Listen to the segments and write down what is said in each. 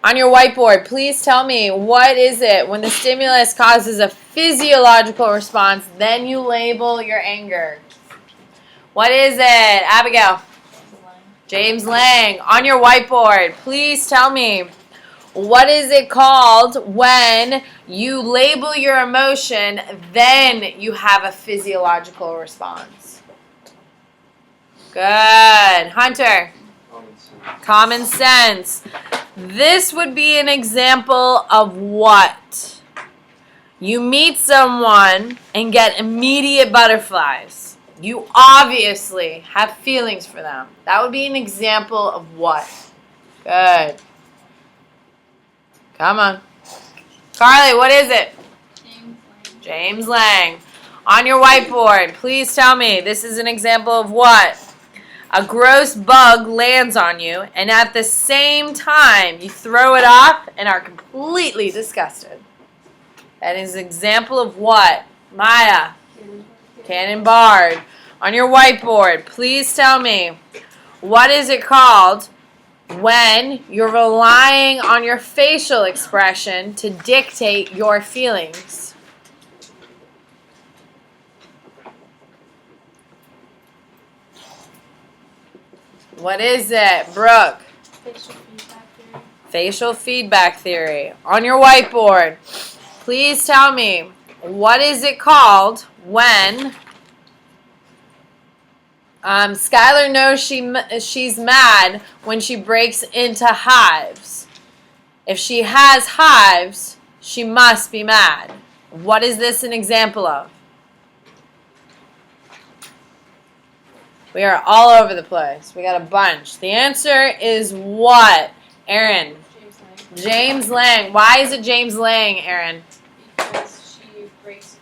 On your whiteboard, please tell me, what is it when the stimulus causes a physiological response, then you label your anger? What is it? Abigail? James Lang. On your whiteboard, please tell me, what is it called when you label your emotion, then you have a physiological response? Good. Hunter? Common sense. This would be an example of what? You meet someone and get immediate butterflies. You obviously have feelings for them. That would be an example of what? Good. Come on. Carly, what is it? James Lang. On your whiteboard, please tell me, this is an example of what? A gross bug lands on you, and at the same time, you throw it off and are completely disgusted. That is an example of what? Maya? Cannon barred. On your whiteboard, please tell me, what is it called when you're relying on your facial expression to dictate your feelings? What is it, Brooke? Facial feedback theory. On your whiteboard, please tell me, what is it called when Skylar knows she's mad when she breaks into hives? If she has hives, she must be mad. What is this an example of? We are all over the place. We got a bunch. The answer is what? Aaron. James Lang. Why is it James Lang, Aaron? Because she breaks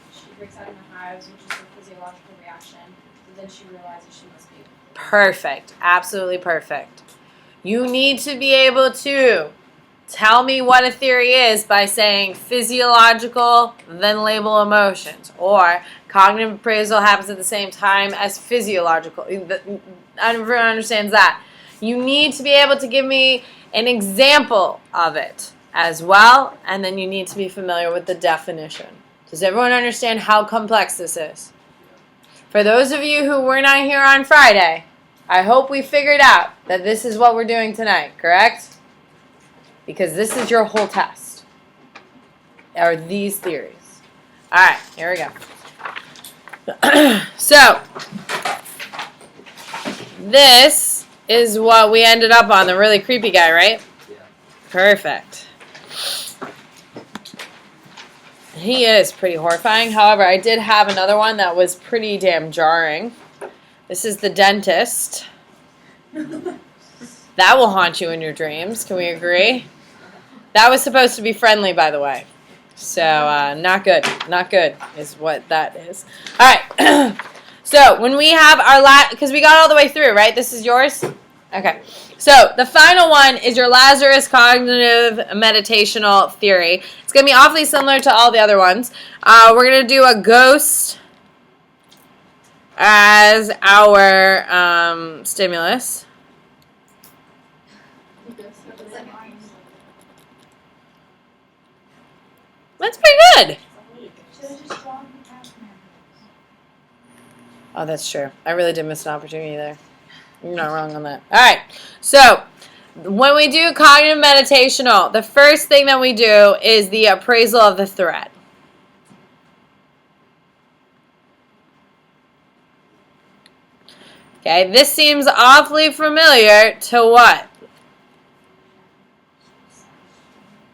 out in the hives, which is a physiological reaction. So then she realizes she must be. Perfect. Absolutely perfect. You need to be able to tell me what a theory is by saying physiological, then label emotions. Or cognitive appraisal happens at the same time as physiological. Everyone understands that. You need to be able to give me an example of it as well, and then you need to be familiar with the definition. Does everyone understand how complex this is? For those of you who were not here on Friday, I hope we figured out that this is what we're doing tonight, correct? Because this is your whole test, are these theories. All right, here we go. So, this is what we ended up on, the really creepy guy, right? Yeah. Perfect. He is pretty horrifying. However, I did have another one that was pretty damn jarring. This is the dentist. That will haunt you in your dreams. Can we agree? That was supposed to be friendly, by the way. So, not good. Not good is what that is. All right. So, when we have our last, because we got all the way through, right? This is yours? Okay. So, the final one is your Lazarus cognitive meditational theory. It's going to be awfully similar to all the other ones. We're going to do a ghost as our stimulus. That's pretty good. Oh, that's true. I really did miss an opportunity there. You're not wrong on that. All right. So, when we do cognitive meditational, the first thing that we do is the appraisal of the threat. Okay, this seems awfully familiar to what?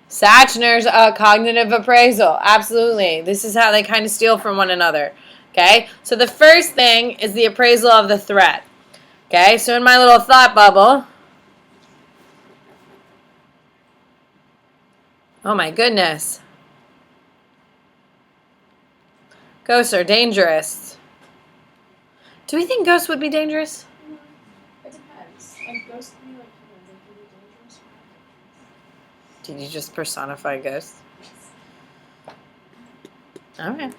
Sachner's cognitive appraisal. Absolutely. This is how they kind of steal from one another. Okay, so the first thing is the appraisal of the threat. Okay, so in my little thought bubble. Oh my goodness. Ghosts are dangerous. Do we think ghosts would be dangerous? It depends. Like ghosts can be like humans, they can be dangerous. Did you just personify ghosts? Okay.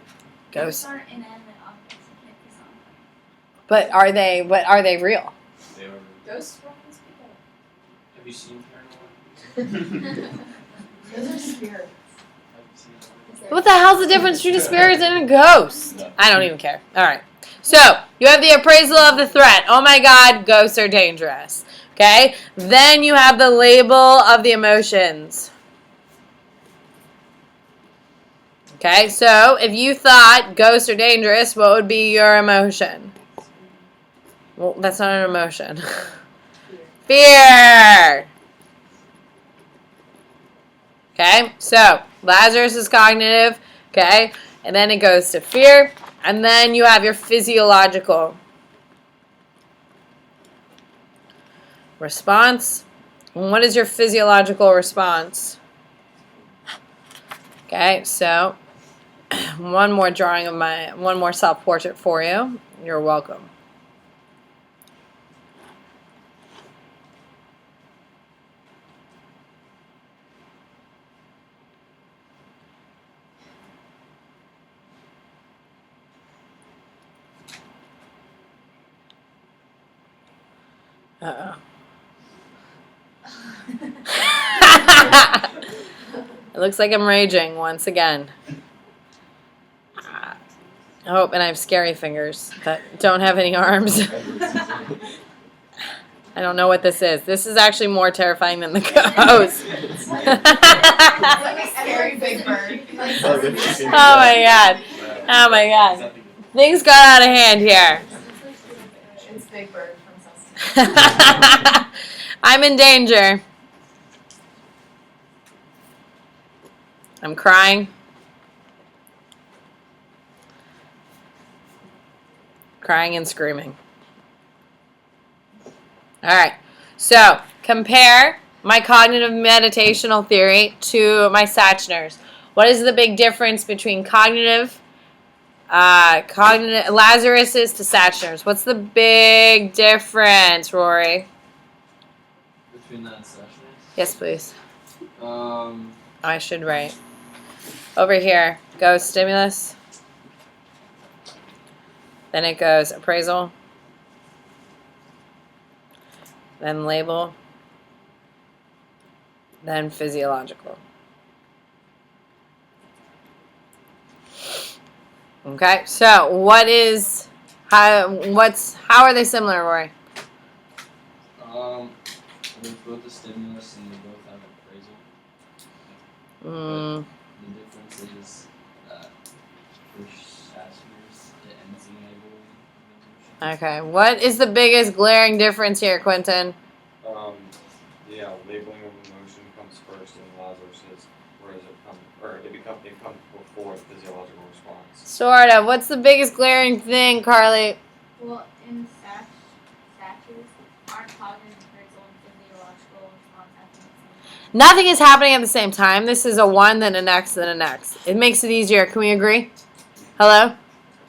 Ghosts aren't inanimate objects. They can't be zombies. But are they real? They are. Ghosts reference people. Have you seen Paranormal? Those are spirits. What the hell's the difference between a spirit and a ghost? I don't even care. All right. So, you have the appraisal of the threat. Oh my God, ghosts are dangerous. Okay? Then you have the label of the emotions. Okay, so if you thought ghosts are dangerous, what would be your emotion? Well, that's not an emotion. Fear. Okay, so Lazarus is cognitive. Okay, and then it goes to fear. And then you have your physiological response. And what is your physiological response? Okay, so one more self-portrait for you. You're welcome. Uh-oh. It looks like I'm raging once again. Oh, and I have scary fingers that don't have any arms. I don't know what this is. This is actually more terrifying than the ghost. It's like a scary big bird. Oh my God. Oh my God. Things got out of hand here. It's Big Bird from Sesame. I'm in danger. I'm crying. Crying and screaming. All right. So, compare my cognitive meditational theory to my Sachner's. What is the big difference between cognitive Lazarus's to Sachner's? What's the big difference, Rory? Between that and Sachner's? Yes, please. I should write. Over here goes stimulus. Then it goes appraisal. Then label. Then physiological. Okay, so how are they similar, Rory? There's both the stimulus and they both have appraisal. Mm, The difference is that for Sachner's, it ends in labeling. okay, what is the biggest glaring difference here, Quentin? Labeling of emotion comes first in Lazarus's, whereas it comes before the physiological response. Sort of. What's the biggest glaring thing, Carly? Well, in statues, aren't cognitive appraisal and physiological response happening at the same time? Nothing is happening at the same time. This is a one, then an X, then an X. It makes it easier. Can we agree? Hello?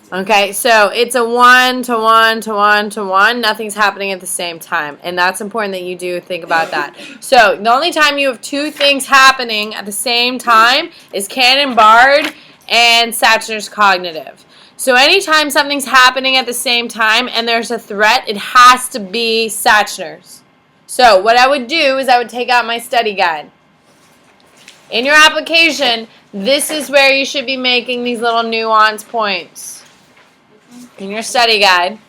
Okay, so it's a 1 to 1 to 1 to 1. Nothing's happening at the same time. And that's important that you do think about that. So the only time you have two things happening at the same time is Cannon-Bard and Sachner's cognitive. So anytime something's happening at the same time and there's a threat, it has to be Sachner's. So what I would do is I would take out my study guide. In your application, this is where you should be making these little nuance points. In your study guide,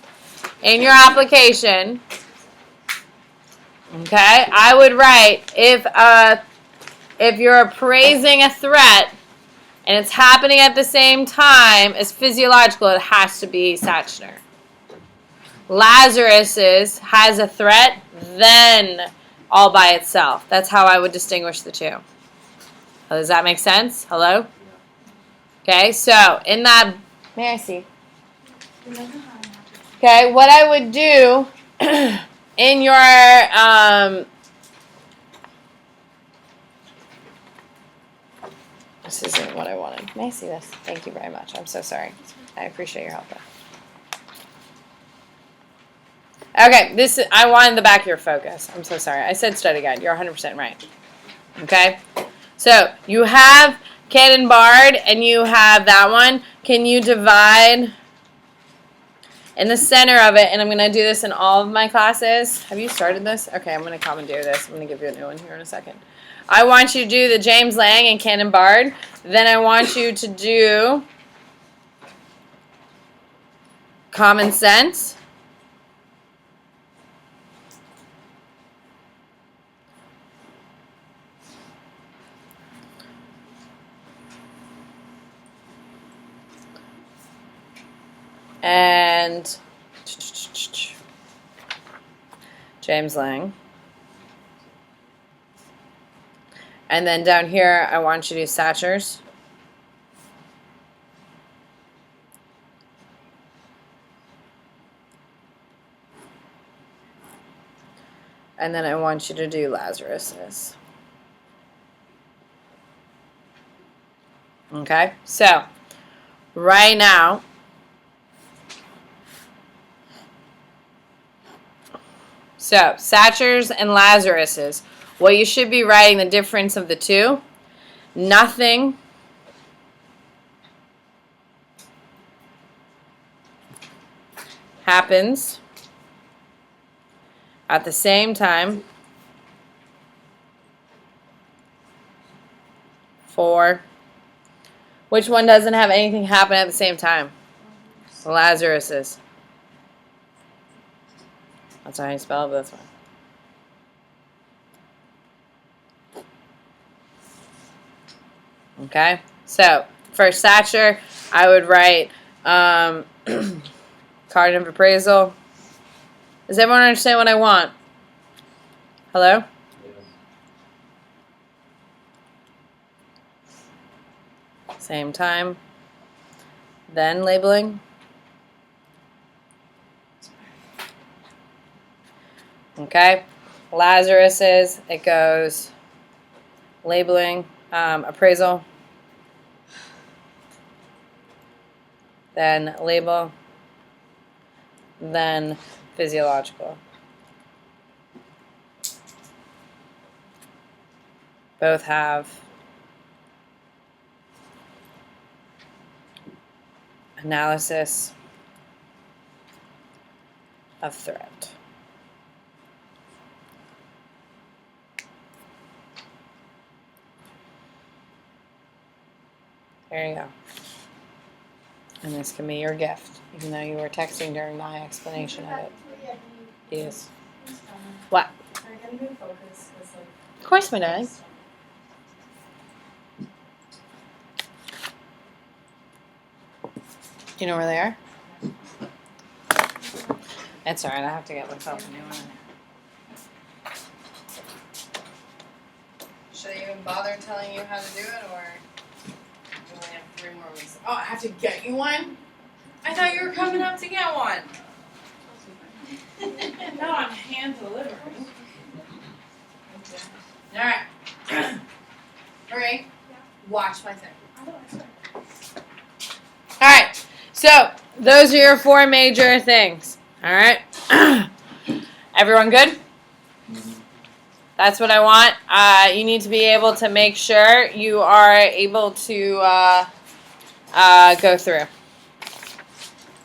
in your application, okay, I would write if you're appraising a threat and it's happening at the same time as physiological, it has to be Sachner. Lazarus's has a threat, then all by itself. That's how I would distinguish the two. Does that make sense? Hello? Okay, so in that, may I see? Okay, what I would do in your, this isn't what I wanted. May I see this? Thank you very much. I'm so sorry. I appreciate your help though. Okay, I wanted the back of your focus. I'm so sorry. I said study guide. You're 100% right. Okay? So, you have Cannon-Bard and you have that one. Can you divide in the center of it, and I'm going to do this in all of my classes. Have you started this? Okay, I'm going to commandeer this. I'm going to give you a new one here in a second. I want you to do the James Lang and Cannon-Bard. Then I want you to do Common Sense. And James Lang. And then down here, I want you to do Satchers. And then I want you to do Lazarus's. Okay, so right now, Satchers and Lazarus's. What you should be writing the difference of the two. Nothing happens at the same time for which one doesn't have anything happen at the same time? Lazarus's. That's how you spell this one. Okay, so for Satcher, I would write card of appraisal. Does everyone understand what I want? Hello? Same time. Then labeling. Okay, Lazarus's, it goes labeling, appraisal, then label, then physiological. Both have analysis of threat. There you go. And this can be your gift, even though you were texting during my explanation of it. Yes. What? Of course, my darling. You know where they are? It's alright, I have to get myself a new one. Should I even bother telling you how to do it, or you only have 3 more weeks? Oh, I have to get you one? I thought you were coming up to get one. No, I'm hand delivering. Alright. Marie, watch my thing. Alright, so those are your 4 major things. Alright? Everyone good? That's what I want. You need to be able to make sure you are able to go through.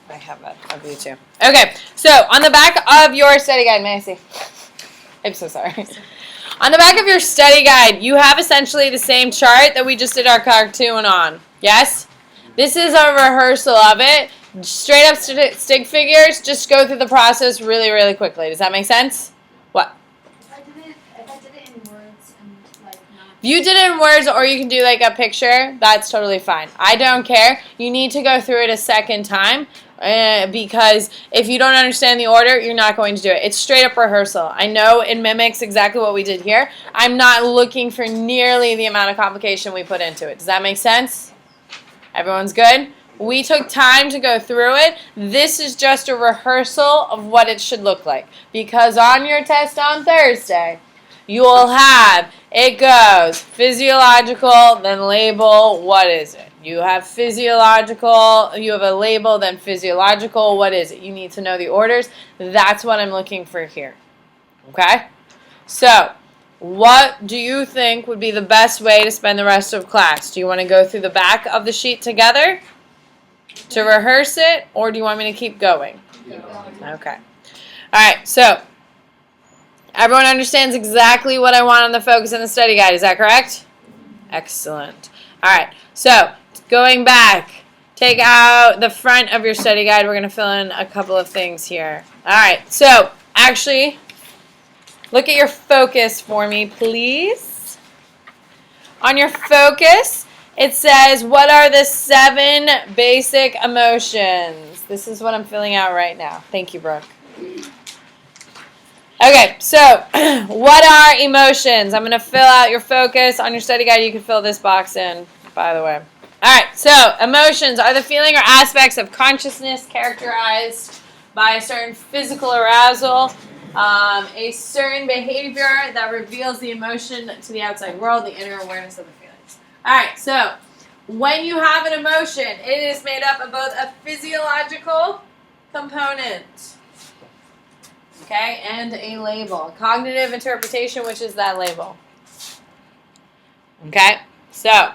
I have that of you too. Okay, so on the back of your study guide, may I see? I'm so sorry. On the back of your study guide, you have essentially the same chart that we just did our cartoon on. Yes? This is a rehearsal of it. Straight up stick figures, just go through the process really, really quickly. Does that make sense? What? If I did it in words and like not. You did it in words, or you can do like a picture. That's totally fine. I don't care. You need to go through it a second time because if you don't understand the order, you're not going to do it. It's straight up rehearsal. I know it mimics exactly what we did here. I'm not looking for nearly the amount of complication we put into it. Does that make sense? Everyone's good? We took time to go through it. This is just a rehearsal of what it should look like. Because on your test on Thursday, you will have, it goes physiological, then label, what is it? You have physiological, you have a label, then physiological, what is it? You need to know the orders. That's what I'm looking for here. Okay? So, what do you think would be the best way to spend the rest of class? Do you want to go through the back of the sheet together to rehearse it, or do you want me to keep going? Okay. All right, so Everyone understands exactly what I want on the focus and the study guide. Is that correct? Excellent. All right. So going back, take out the front of your study guide. We're going to fill in a couple of things here. All right. So actually, look at your focus for me, please. On your focus, it says, what are the 7 basic emotions? This is what I'm filling out right now. Thank you, Brooke. Okay, so what are emotions? I'm going to fill out your focus. On your study guide, you can fill this box in, by the way. All right, so emotions are the feeling or aspects of consciousness characterized by a certain physical arousal, a certain behavior that reveals the emotion to the outside world, the inner awareness of the feelings. All right, so when you have an emotion, it is made up of both a physiological component, okay, and a label. Cognitive interpretation, which is that label. Okay, so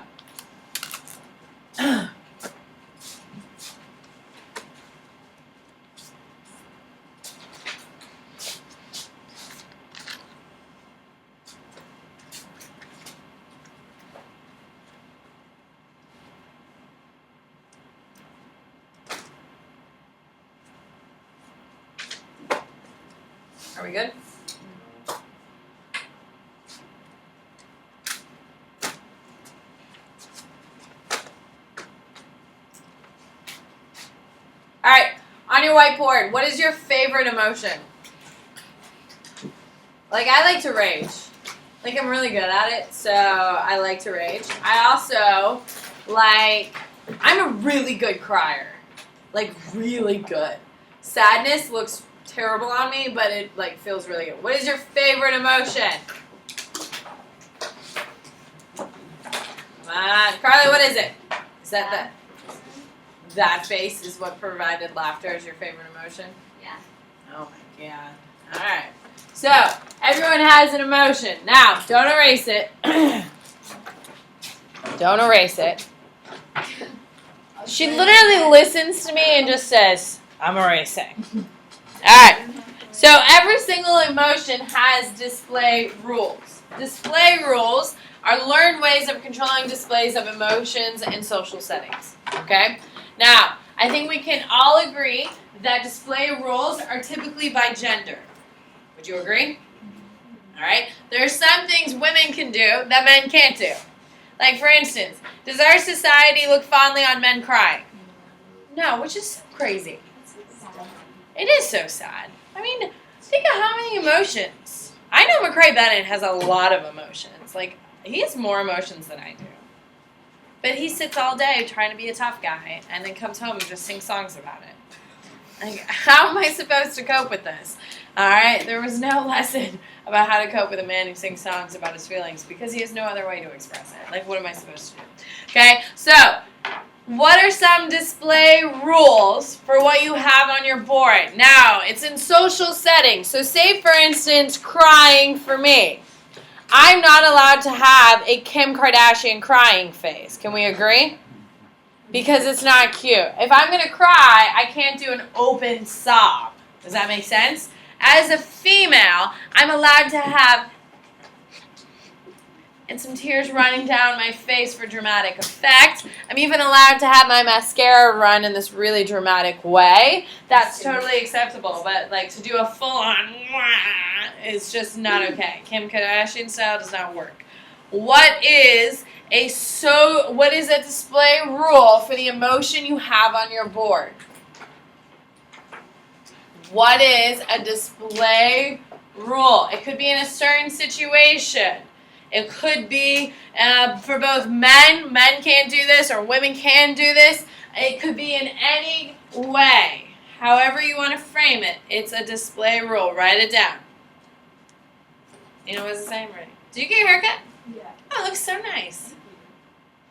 are we good? All right, on your whiteboard, what is your favorite emotion? Like, I like to rage. Like, I'm really good at it, so I like to rage. I also I'm a really good crier. Like, really good. Sadness looks terrible on me, but it, like, feels really good. What is your favorite emotion? Come on. Carly, what is it? Is that that face is what provided laughter as your favorite emotion? Yeah. Oh my god. Alright. So, everyone has an emotion. Now, don't erase it. Don't erase it. She literally listens to me and just says, I'm erasing. Alright. So, every single emotion has display rules. Display rules are learned ways of controlling displays of emotions in social settings. Okay? Now, I think we can all agree that display rules are typically by gender. Would you agree? All right. There are some things women can do that men can't do. Like, for instance, does our society look fondly on men crying? No, which is so crazy. It is so sad. I mean, think of how many emotions. I know McCrae Bennett has a lot of emotions. Like, he has more emotions than I do. But he sits all day trying to be a tough guy and then comes home and just sings songs about it. Like, how am I supposed to cope with this? All right, there was no lesson about how to cope with a man who sings songs about his feelings because he has no other way to express it. Like, what am I supposed to do? Okay, so what are some display rules for what you have on your board? Now, it's in social settings. So say, for instance, crying for me. I'm not allowed to have a Kim Kardashian crying face. Can we agree? Because it's not cute. If I'm going to cry, I can't do an open sob. Does that make sense? As a female, I'm allowed to have and some tears running down my face for dramatic effect. I'm even allowed to have my mascara run in this really dramatic way. That's totally acceptable, but like to do a full-on is just not okay. Kim Kardashian style does not work. What is a display rule for the emotion you have on your board? What is a display rule? It could be in a certain situation. It could be for both men. Men can't do this, or women can do this. It could be in any way. However you want to frame it, it's a display rule. Write it down. You know what it's saying, right? Did you get your haircut? Yeah. Oh, it looks so nice.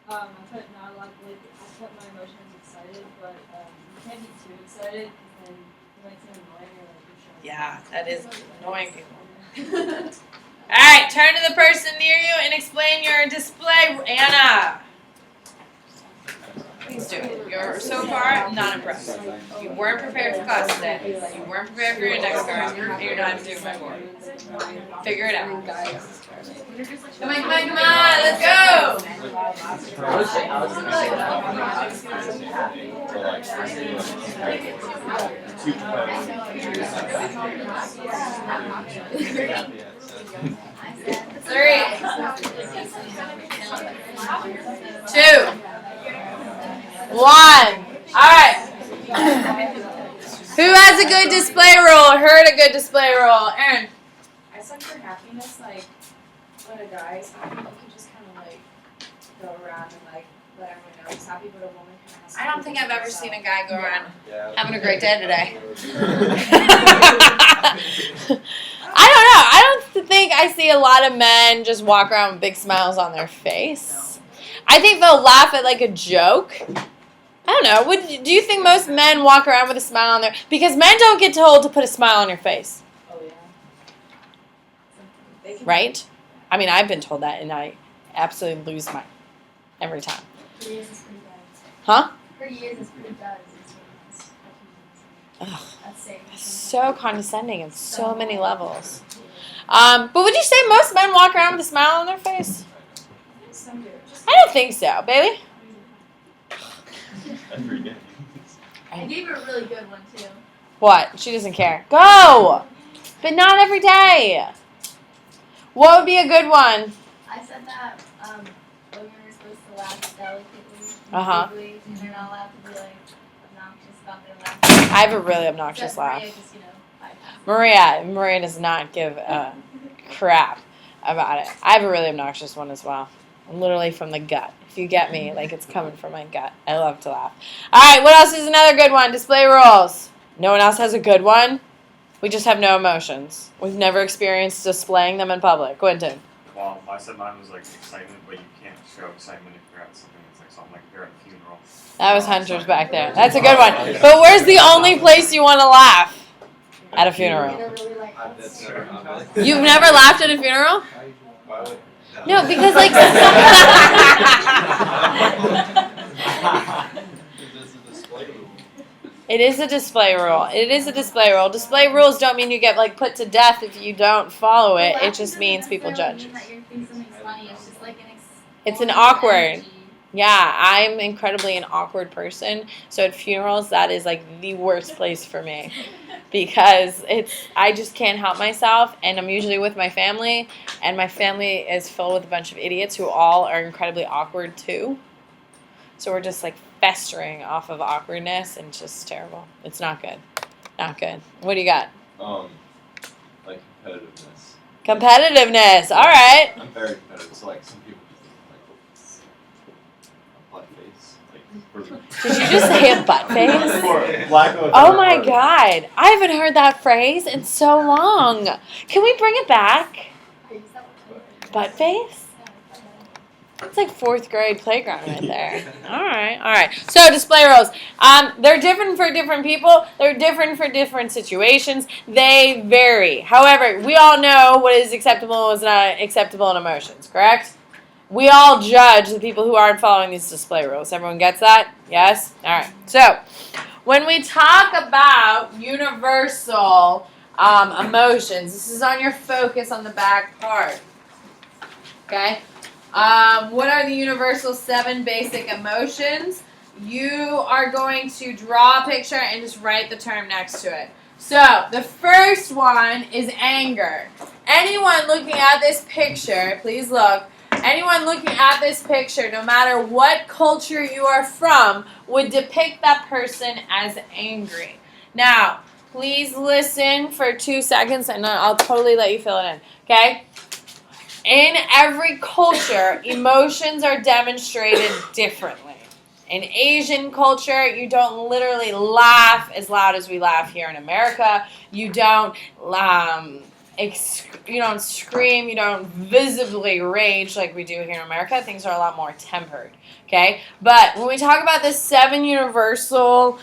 I put not a lot like I put my emotions excited, but you can't be too excited because then you might seem annoying or like you're showing. Yeah, that is annoying people. All right, turn to the person near you and explain your display. Anna, please Let's do it. You're so far not impressed. You weren't prepared for class today. You weren't prepared for your index card. And you're not doing my board. Figure it out. Come on, come on, come on. Let's go. Three. 2. 1. All right. Who has a good display rule? Heard a good display rule? Aaron. I said for happiness, like when a guy's happy, you can just kind of like go around and like let everyone know he's happy, but a woman kind of has to. I don't think I've ever seen a guy go around Yeah. having a great day today. I don't know. I don't think I see a lot of men just walk around with big smiles on their face. I think they'll laugh at like a joke. I don't know. Do you think most men walk around with a smile on their? Because men don't get told to put a smile on your face, Oh yeah. They can- right? I mean, I've been told that, and I absolutely lose mine every time. For years it's pretty bad. Huh? For years it's pretty bad. Ugh. That's safe. So condescending on so many levels. But would you say most men walk around with a smile on their face? Some do. Just I don't think so, baby. Every day. I gave her a really good one too. What? She doesn't care. Go! But not every day. What would be a good one? I said that women are supposed to laugh delicately, Uh-huh. bigly, and they're not allowed to be like obnoxious about their laugh. I have a really obnoxious Except laugh. Maria just, bypassed. Maria does not give a crap about it. I have a really obnoxious one as well. Literally from the gut. If you get me, like it's coming from my gut. I love to laugh. All right, what else is another good one? Display rules. No one else has a good one? We just have no emotions. We've never experienced displaying them in public. Quentin. Well, I said mine was like excitement, but you can't show excitement if you're at something that's like something like you're at a funeral. That was Hunter's back there. That's a good one. But where's the only place you want to laugh? At a funeral. You've never laughed at a funeral? No, because like it is a display rule. It is a display rule. Display rules don't mean you get like put to death if you don't follow it. It just means people judge. It's an awkward. Yeah, I'm incredibly an awkward person. So at funerals, that is like the worst place for me because I just can't help myself, and I'm usually with my family, and my family is filled with a bunch of idiots who all are incredibly awkward too. So we're just like festering off of awkwardness, and it's just terrible. It's not good. Not good. What do you got? Like competitiveness. Competitiveness. All right. I'm very competitive, so like some people just like a butt face. Did you just say a butt face? Lack of Oh my God. I haven't heard that phrase in so long. Can we bring it back? Butt face? It's like 4th grade playground right there. All right. So display rules. They're different for different people. They're different for different situations. They vary. However, we all know what is acceptable and what is not acceptable in emotions, correct? We all judge the people who aren't following these display rules. Everyone gets that? Yes? All right. So when we talk about universal emotions, this is on your focus on the back part. Okay? What are the universal 7 basic emotions? You are going to draw a picture and just write the term next to it. So, the first one is anger. Anyone looking at this picture, please look, anyone looking at this picture, no matter what culture you are from, would depict that person as angry. Now, please listen for 2 seconds and I'll totally let you fill it in, okay? In every culture, emotions are demonstrated differently. In Asian culture, you don't literally laugh as loud as we laugh here in America. You don't you don't scream, you don't visibly rage like we do here in America. Things are a lot more tempered. Okay, but when we talk about the seven universal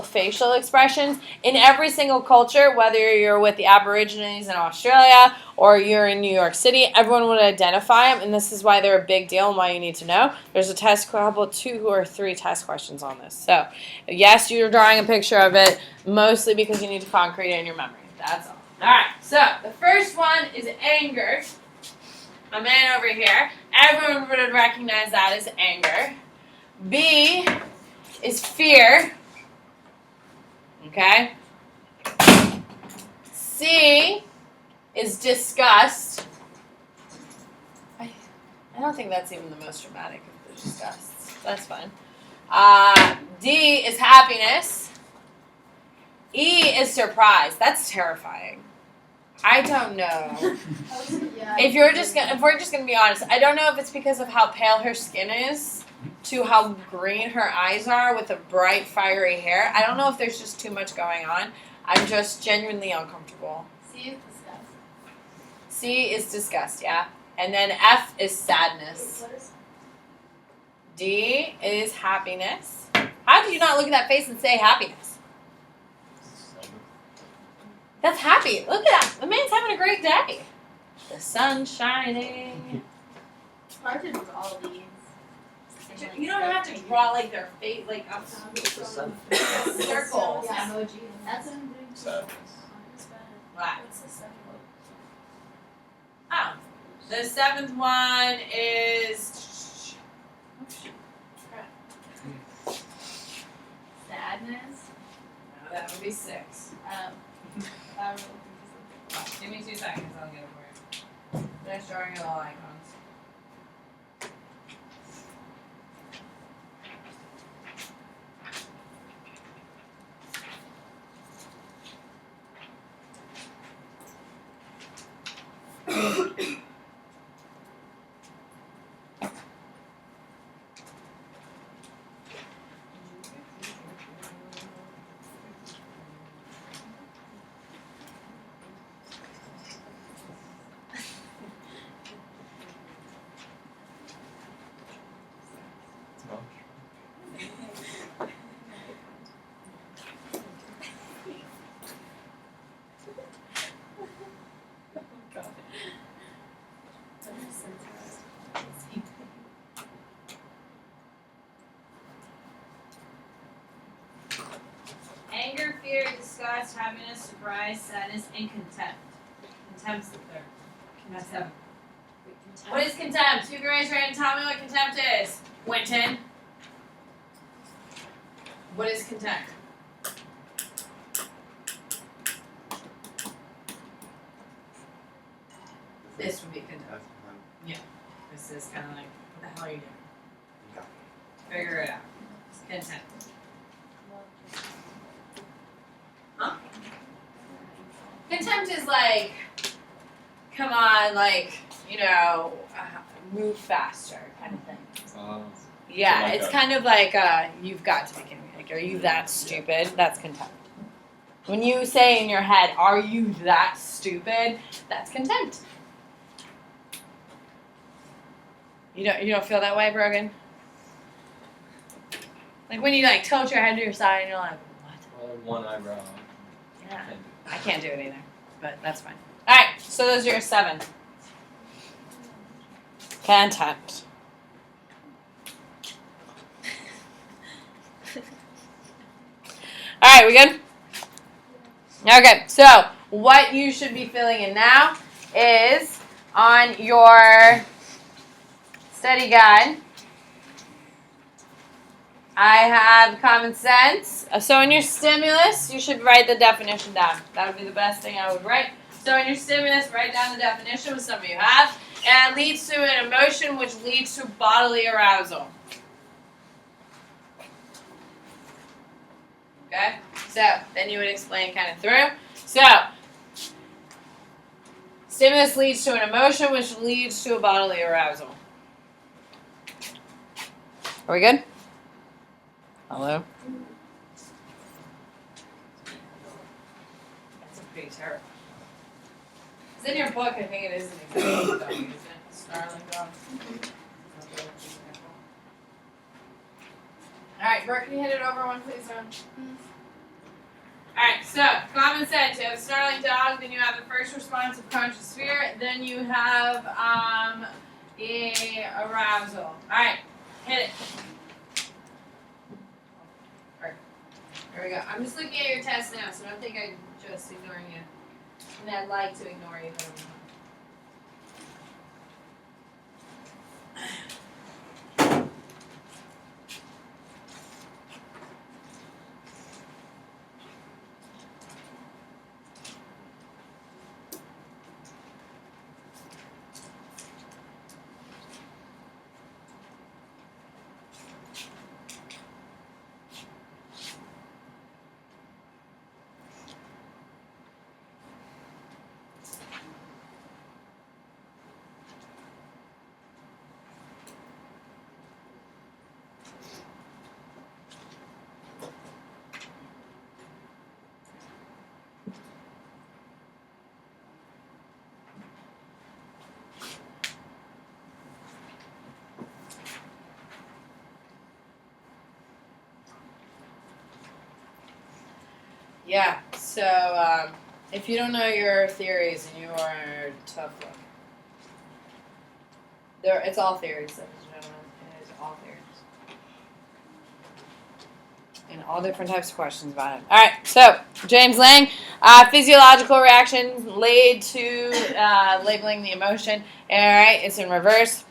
facial expressions in every single culture, whether you're with the Aborigines in Australia or you're in New York City, everyone would identify them, and this is why they're a big deal and why you need to know. There's a couple, 2 or 3 test questions on this. So, yes, you're drawing a picture of it, mostly because you need to concrete it in your memory. That's all. All right. So the first one is anger. My man over here. Everyone would recognize that as anger. B is fear. Okay. C is disgust. I don't think that's even the most dramatic of the disgusts. That's fine. D is happiness. E is surprise. That's terrifying. I don't know. If we're just gonna be honest, I don't know if it's because of how pale her skin is to how green her eyes are with the bright, fiery hair. I don't know if there's just too much going on. I'm just genuinely uncomfortable. C is disgust. C is disgust, yeah. And then F is sadness. What is D is happiness. How do you not look at that face and say happiness? That's happy. Look at that. The man's having a great day. The sun's shining. it's hard to draw these. You don't have to draw like their face, like up circles. Yeah, emoji. That's what I'm doing. Sadness. Right. What's the second one? Oh. The 7th one is. Oh, shoot. Crap. Sadness. No, that would be 6. I don't know. Give me 2 seconds, I'll get it for you. Finish drawing all icons. Anger, fear, disgust, happiness, surprise, sadness, and contempt. Contempt's the 3rd. That's 7. What is contempt? You can raise your hand and tell me what contempt is. Winton. What is contempt? This would be contempt. This is kind of like, what the hell are you doing? Figure it out. It's contempt. Huh? Contempt is like, come on, like, move faster kind of thing. Yeah, like it's a- kind of like, you've got to be kidding me. Like, are you that stupid? That's contempt. When you say in your head, are you that stupid? That's contempt. You don't feel that way, Brogan? Like when you like tilt your head to your side and you're like, what? Well, one eyebrow. Yeah. Can't do I can't do it either, but that's fine. All right, so those are your 7. Contempt. All right, we good? Okay, so what you should be filling in now is on your study guide. I have common sense. So in your stimulus, you should write the definition down. That would be the best thing I would write. So in your stimulus, write down the definition, which some of you have. And it leads to an emotion which leads to bodily arousal. Okay? So then you would explain kind of through. So stimulus leads to an emotion which leads to a bodily arousal. Are we good? Hello? That's a pretty terrible. It's in your book, I think it is an example of that, isn't it? Snarling dog. Alright, Brooke, can you hit it over one, please, Ron? Alright, so, common sense. You have a snarling dog, then you have the first response of conscious fear, then you have arousal. Alright, hit it. Alright, there we go. I'm just looking at your test now, so don't think I'm just ignoring you. And I'd like to ignore you, but I'm not. Yeah, so if you don't know your theories, and you are tough luck. It's all theories, ladies and gentlemen. It is all theories. And all different types of questions about it. Alright, so James Lang, physiological reactions lead to labeling the emotion. Alright, it's in reverse.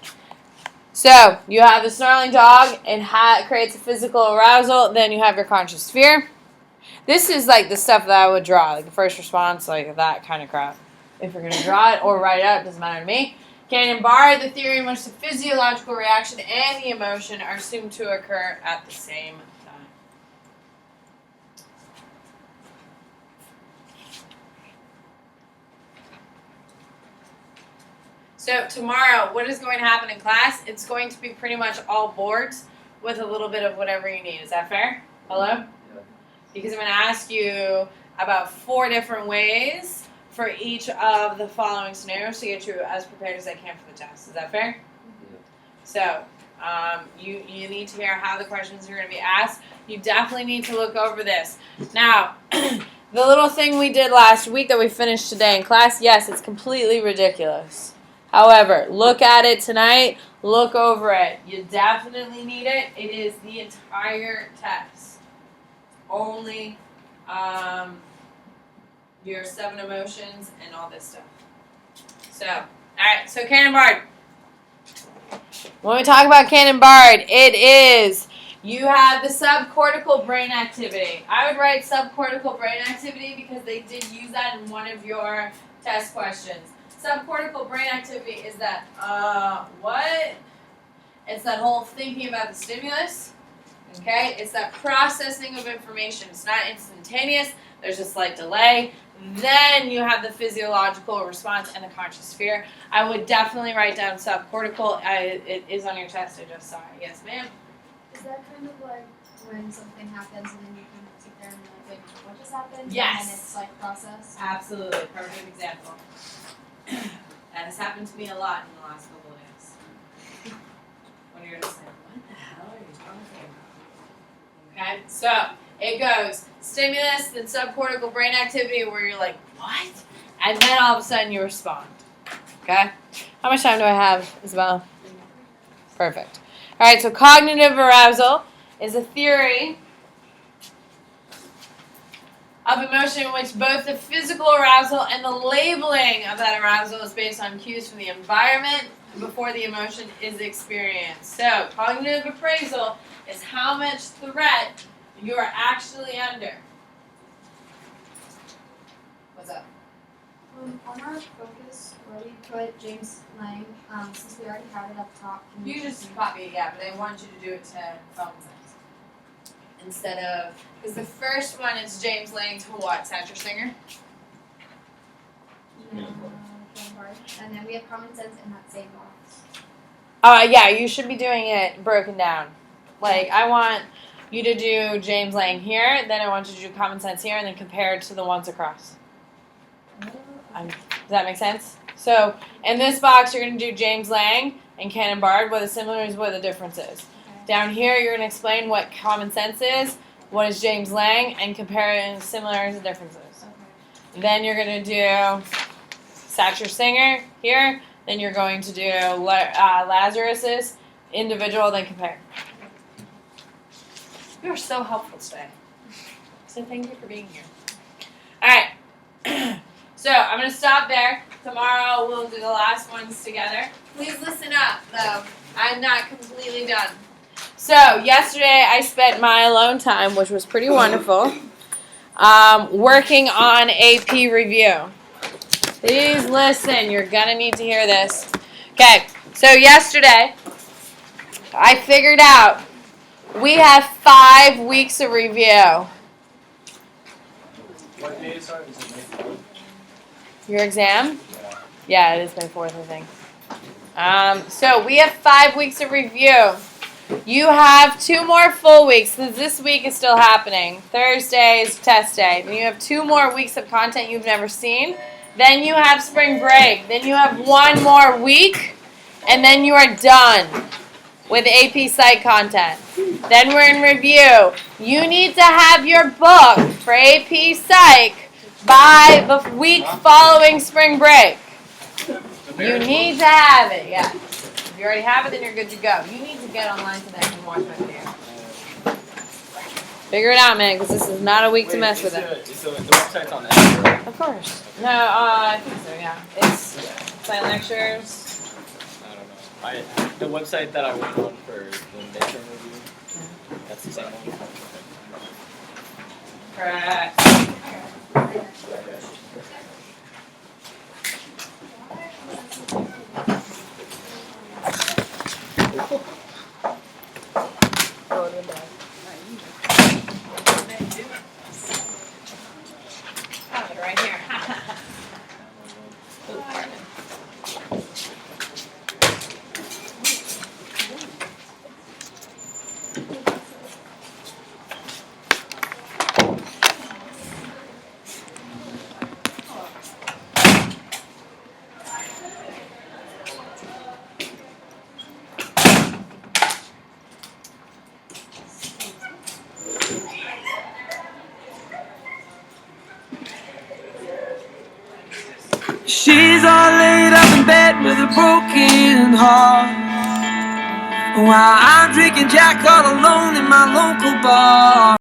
So you have the snarling dog, it creates a physical arousal, then you have your conscious fear. This is like the stuff that I would draw, like the first response, like that kind of crap. If you're going to draw it or write it out, it doesn't matter to me. Cannon-Barr, the theory in which the physiological reaction and the emotion are assumed to occur at the same time. So tomorrow, what is going to happen in class? It's going to be pretty much all boards with a little bit of whatever you need. Is that fair? Hello? Because I'm going to ask you about 4 different ways for each of the following scenarios to get you as prepared as I can for the test. Is that fair? Yeah. So, you need to hear how the questions are going to be asked. You definitely need to look over this. Now, the little thing we did last week that we finished today in class, yes, it's completely ridiculous. However, look at it tonight. Look over it. You definitely need it. It is the entire test. Only your 7 emotions and all this stuff. So, alright, so Cannon-Barr. When we talk about Cannon-Barr, it is, you have the subcortical brain activity. I would write subcortical brain activity because they did use that in one of your test questions. Subcortical brain activity is that, what? It's that whole thinking about the stimulus. Okay, it's that processing of information. It's not instantaneous. There's a slight delay. Then you have the physiological response and the conscious fear. I would definitely write down subcortical. It is on your test. I just saw it. Yes, ma'am. Is that kind of like when something happens and then you kind of sit there and you're like, wait, what just happened? Yes. And then it's like processed. Absolutely. Perfect example. That has happened to me a lot in the last couple of days. When you're just like, what the hell are you talking about? Okay, so it goes stimulus, then subcortical brain activity where you're like, what? And then all of a sudden you respond. Okay? How much time do I have, Isabel? Perfect. All right, so cognitive arousal is a theory of emotion in which both the physical arousal and the labeling of that arousal is based on cues from the environment before the emotion is experienced. So cognitive appraisal is how much threat you are actually under. What's up? On our focus, where we put James Lang, since we already have it up top. You just copy it, yeah, but I want you to do it to common sense. Instead of, because the first one is James Lang to what? Satcher Singer? And then we have common sense in that same box. Yeah, you should be doing it broken down. Like, I want you to do James Lang here, then I want you to do common sense here, and then compare it to the ones across. Does that make sense? So in this box, you're going to do James Lang and Canon Bard, what the similar is, what the difference is. Okay. Down here, you're going to explain what common sense is, what is James Lang, and compare it and similarities and differences. Okay. Then you're going to do Satcher Singer here. Then you're going to do Lazarus's individual, then compare. You are so helpful today. So thank you for being here. All right. So I'm going to stop there. Tomorrow we'll do the last ones together. Please listen up, though. I'm not completely done. So yesterday I spent my alone time, which was pretty wonderful, working on AP review. Please listen. You're going to need to hear this. Okay. So yesterday I figured out we have 5 weeks of review. What day is it? Is it May 4th? Your exam? Yeah. Yeah, it is May 4th, I think. So we have 5 weeks of review. You have 2 more full weeks. This week is still happening. Thursday is test day. Then you have 2 more weeks of content you've never seen. Then you have spring break. Then you have 1 more week. And then you are done with AP Psych content. Then we're in review. You need to have your book for AP Psych by the week following spring break. You need to have it, yes. If you already have it, then you're good to go. You need to get online today and watch my video. Figure it out, man, because this is not a week to mess with it. So the website's on that, right? Of course. No, I think so, yeah. It's Science Lectures. I don't know. The website that I went on for the midterm review, that's the same one. Correct. Right here. She's all laid up in bed with a broken heart, while I'm drinking Jack all alone in my local bar.